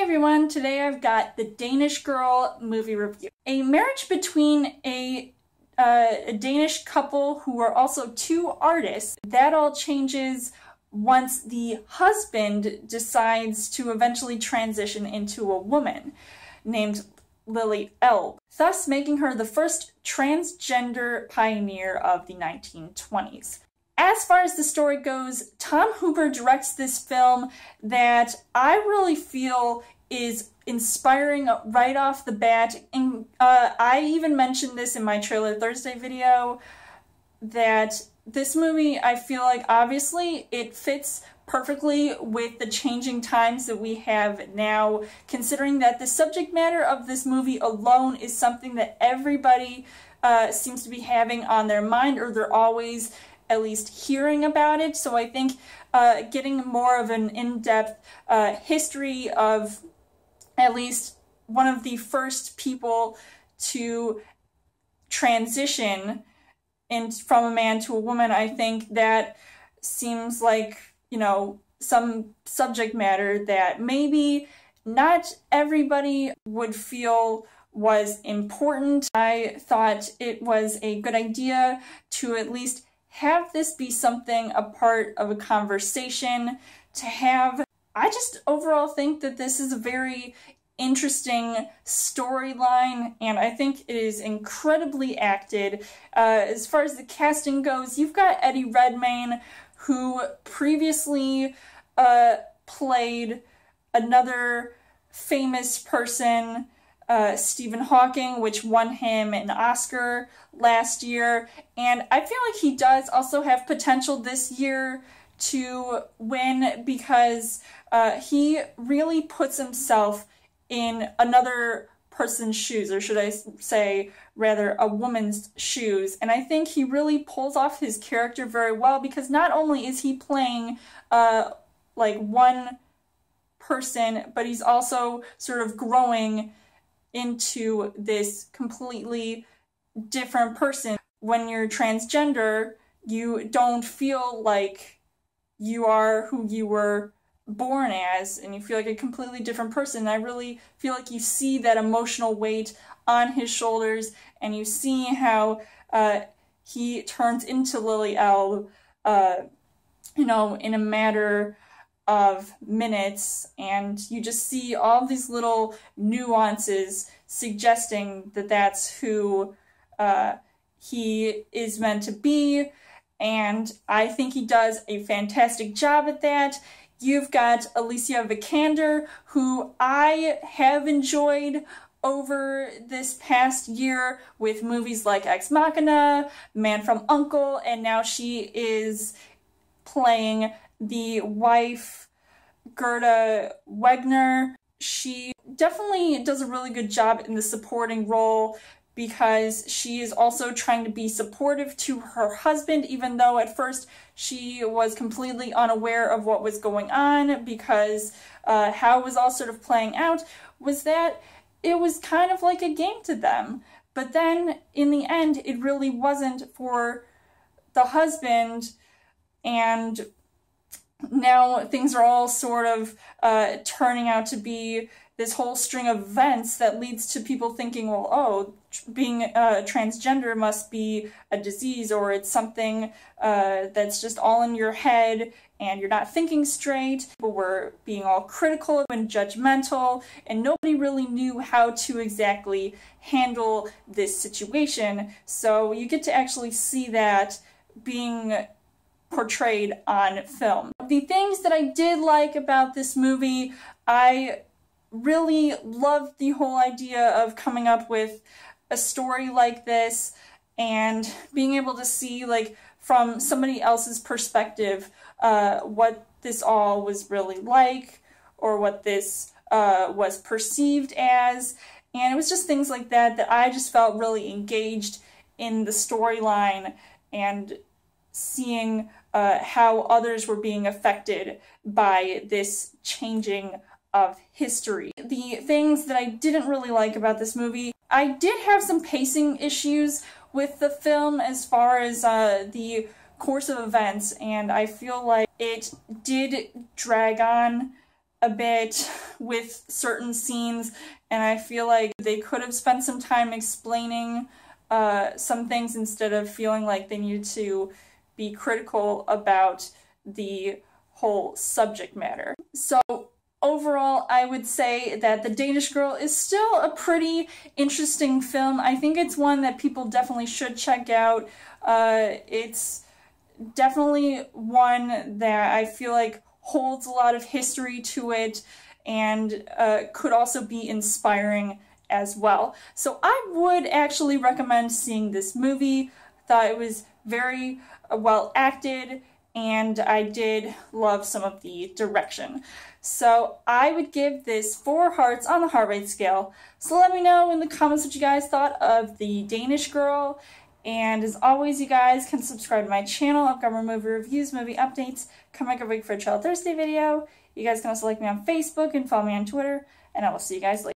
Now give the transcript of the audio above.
everyone, today I've got the Danish Girl movie review. A marriage between a Danish couple who are also two artists. That all changes once the husband decides to eventually transition into a woman named Lily Elbe, thus making her the first transgender pioneer of the 1920s. As far as the story goes, Tom Hooper directs this film that I really feel is inspiring right off the bat. And I even mentioned this in my Trailer Thursday video, that this movie, I feel like obviously it fits perfectly with the changing times that we have now, considering that the subject matter of this movie alone is something that everybody seems to be having on their mind, or they're always at least hearing about it. So I think getting more of an in-depth history of at least one of the first people to transition from a man to a woman, I think that seems like, you know, some subject matter that maybe not everybody would feel was important. I thought it was a good idea to at least have this be something, a part of a conversation to have. I just overall think that this is a very interesting storyline, and I think it is incredibly acted. As far as the casting goes, you've got Eddie Redmayne, who previously played another famous person, Stephen Hawking, which won him an Oscar last year, and I feel like he does also have potential this year to win, because he really puts himself in another person's shoes, or should I say rather a woman's shoes, and I think he really pulls off his character very well, because not only is he playing like one person, but he's also sort of growing into this completely different person. When you're transgender, you don't feel like you are who you were born as, and you feel like a completely different person. And I really feel like you see that emotional weight on his shoulders, and you see how he turns into Lily Elbe, you know, in a matter of minutes, and you just see all these little nuances suggesting that that's who he is meant to be, and I think he does a fantastic job at that. You've got Alicia Vikander, who I have enjoyed over this past year with movies like Ex Machina, Man from U.N.C.L.E., and now she is playing the wife, Gerda Wegner. She definitely does a really good job in the supporting role, because she is also trying to be supportive to her husband, even though at first she was completely unaware of what was going on, because how it was all sort of playing out was that it was kind of like a game to them. But then in the end, it really wasn't for the husband, and now things are all sort of turning out to be this whole string of events that leads to people thinking, well, oh, being transgender must be a disease, or it's something that's just all in your head and you're not thinking straight. People were being all critical and judgmental, and nobody really knew how to exactly handle this situation. So you get to actually see that being portrayed on film. The things that I did like about this movie, I really loved the whole idea of coming up with a story like this and being able to see, like, from somebody else's perspective what this all was really like, or what this was perceived as. And it was just things like that that I just felt really engaged in the storyline, and seeing how others were being affected by this changing of history. The things that I didn't really like about this movie, I did have some pacing issues with the film as far as the course of events, and I feel like it did drag on a bit with certain scenes, and I feel like they could have spent some time explaining some things instead of feeling like they needed to be critical about the whole subject matter. So overall, I would say that The Danish Girl is still a pretty interesting film. I think it's one that people definitely should check out. It's definitely one that I feel like holds a lot of history to it and could also be inspiring as well. So I would actually recommend seeing this movie. Thought it was very well acted, and I did love some of the direction. So I would give this 4 hearts on the heart rate scale. So let me know in the comments what you guys thought of The Danish Girl. And as always, you guys can subscribe to my channel. I've got more movie reviews, movie updates, come back every week for a Child Thursday video. You guys can also like me on Facebook and follow me on Twitter. And I will see you guys later.